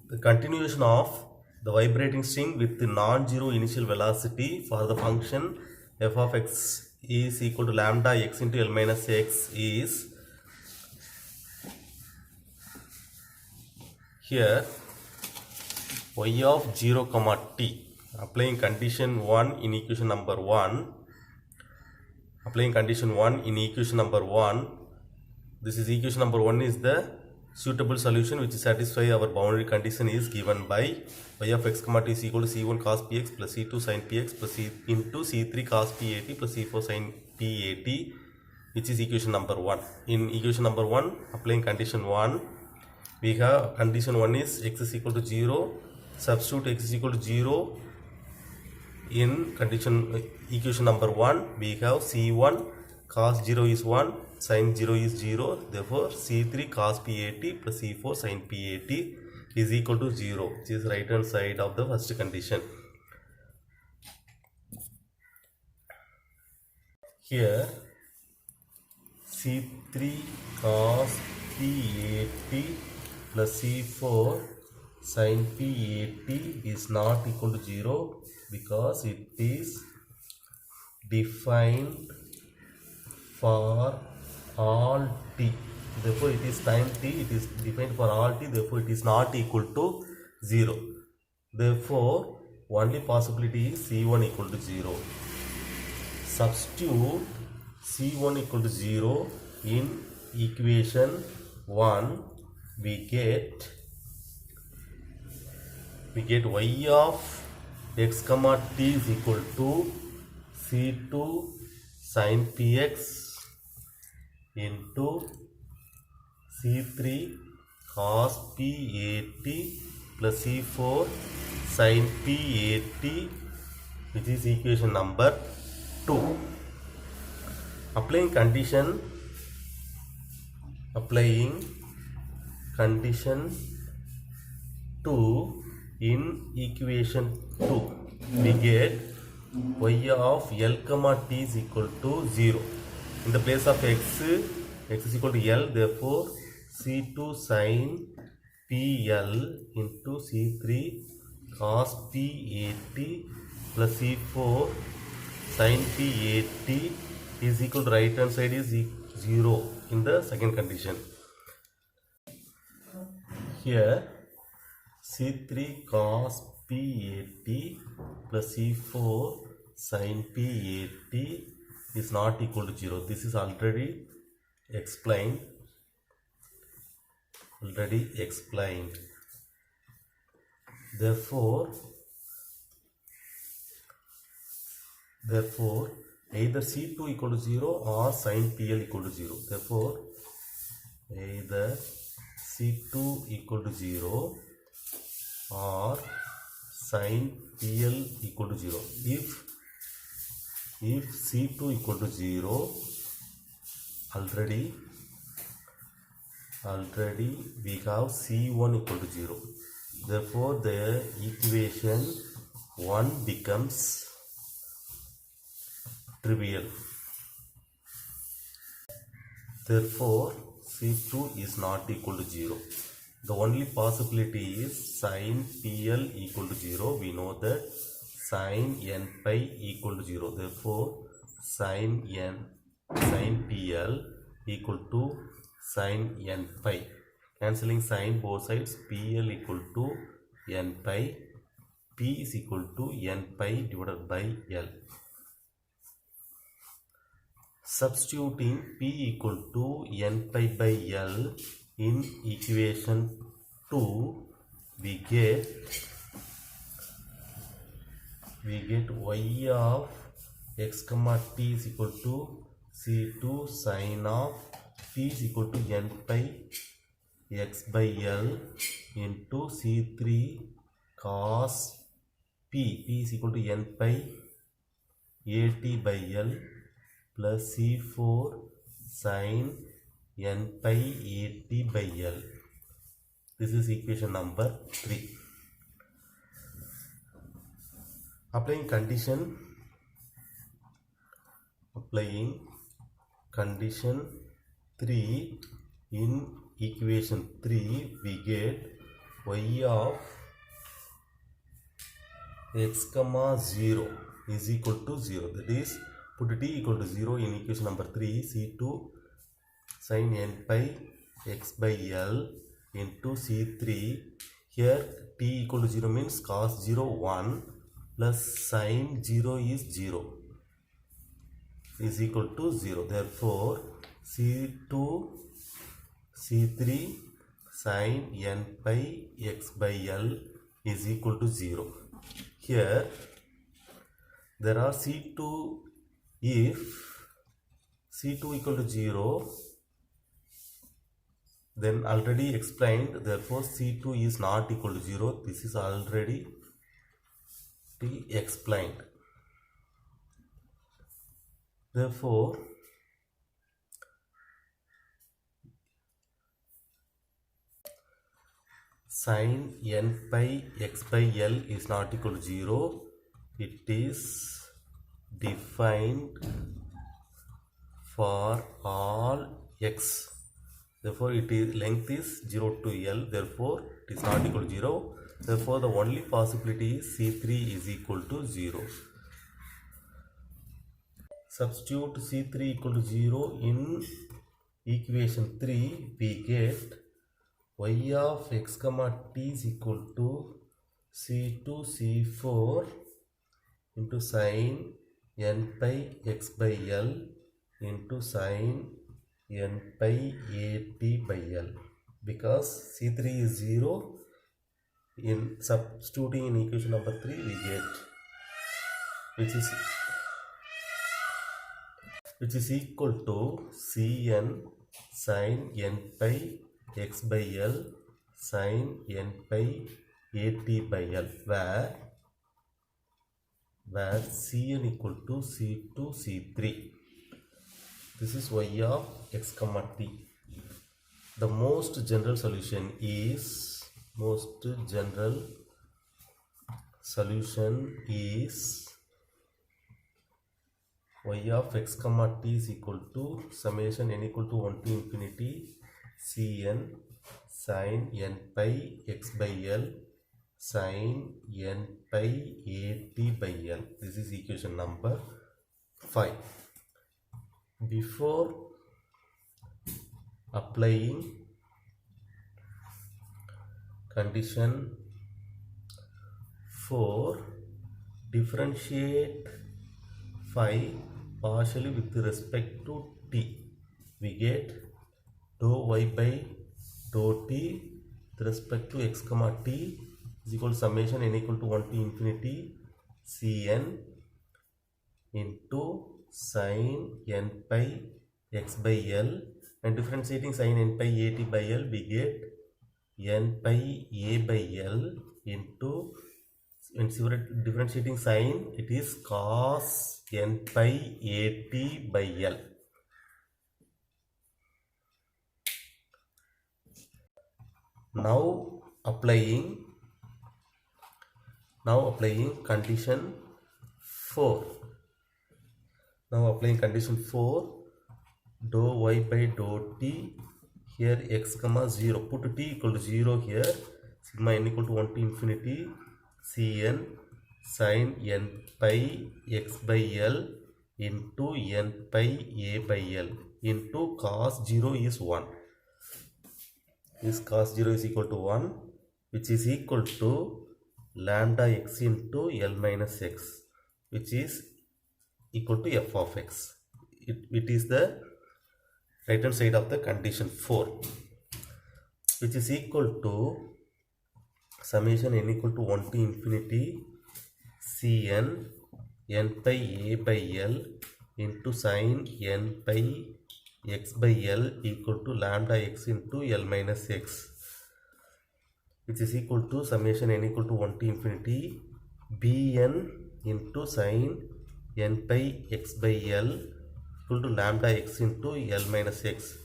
The continuation of the vibrating string with the non-zero initial velocity for the function f of x is equal to lambda x into L minus x is here y of 0 comma t. Applying condition 1 in equation number 1. Applying condition 1 in equation number 1. This is equation number 1 is the suitable solution which satisfies our boundary condition is given by y of x comma t is equal to c1 cos px plus c2 sin px plus c into c3 cos pat plus c4 sin pat, which is equation number 1. In equation number 1, applying condition 1, we have condition 1 is x is equal to 0. Substitute x is equal to 0 in condition equation number 1. We have c1 cos 0 is 1, sin 0 is 0, therefore c3 cos pat plus c4 sin pat is equal to 0, which is right hand side of the first condition. Here c3 cos pat plus c4 sin pat is not equal to 0 because it is defined for all t. Therefore it is time t, it is defined for all t, therefore it is not equal to 0. Therefore only possibility is c1 equal to 0. Substitute c1 equal to 0 in equation 1. We get y of x comma t is equal to c2 sin px into c3 cos pat plus c4 sin pat, which is equation number 2. Applying condition 2 in equation 2, we get y of L comma t is equal to 0. In the place of x is equal to L, therefore c2 sin pl into c3 cos pat plus c4 sin pat is equal to right hand side is 0 in the second condition. Here c3 cos pat plus c4 sin pat is not equal to 0. This is already explained. Therefore either c2 equal to 0 or sin pl equal to 0. Therefore either c2 equal to 0 or sin pl equal to 0. If c2 equal to 0, already we have c1 equal to 0. Therefore the equation 1 becomes trivial. Therefore c2 is not equal to 0. The only possibility is sin pl equal to 0. We know that sin n pi equal to 0. Therefore sin pl equal to sin n pi. Cancelling sin both sides, pl equal to n pi, p is equal to n pi divided by l. Substituting p equal to n pi by l in equation 2, we get y of x comma t is equal to c2 sin of t is equal to n pi x by l into c3 cos p is equal to n pi at by l plus c4 sin n pi at by l. This is equation number 3. Applying condition 3 in equation 3, we get y of x comma 0 is equal to 0. That is, put t equal to 0 in equation number 3. C2 sin n pi x by L into C3. Here t equal to 0 means cos 0 1 plus sin 0 is 0 is equal to 0. Therefore, C2 C3 sin n pi x by L is equal to 0. Here there are C2, if C2 equal to 0, then already explained, therefore C2 is not equal to 0. This is already explained. Therefore, sin n pi x by L is not equal to 0. It is defined for all x. Therefore, length is 0 to L. Therefore, it is not equal to 0. Therefore, the only possibility is C3 is equal to 0. Substitute C3 equal to 0 in equation 3. We get y of x comma t is equal to C2 C4 into sin n pi x by L into sin n pi at by L. Because C3 is 0, in substituting in equation number 3 we get which is equal to Cn sin n pi x by L sin n pi at by L, where Cn equal to C2 C3. This is y of x comma t. The most general solution is y of x comma t is equal to summation n equal to 1 to infinity Cn sin n pi x by L sin n pi at by L. This is equation number 5. Before applying condition 4, differentiate phi partially with respect to t. We get dou y by dou t with respect to x comma t is equal to summation n equal to 1 to infinity Cn into sin n pi x by L, and differentiating sin n pi at by L, we get n pi a by L into, when differentiating sin, it is cos n pi at by L. Now applying condition 4. Now applying condition 4, dou y by dou t, here x comma 0, put t equal to 0 here, sigma n equal to 1 to infinity Cn sin n pi x by L into n pi a by L into cos 0 is 1. This cos 0 is equal to 1, which is equal to lambda x into L minus x, which is equal to f of x. It is the right hand side of the condition 4, which is equal to summation n equal to 1 to infinity Cn n pi a by L into sin n pi x by L equal to lambda x into L minus x, which is equal to summation n equal to 1 to infinity bn into sin n pi x by L equal to lambda x into L minus x,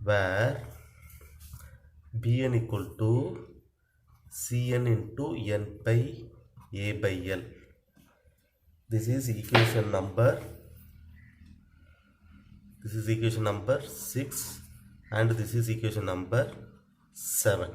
where bn equal to Cn into n pi a by L. This is equation number 6, and this is equation number 7.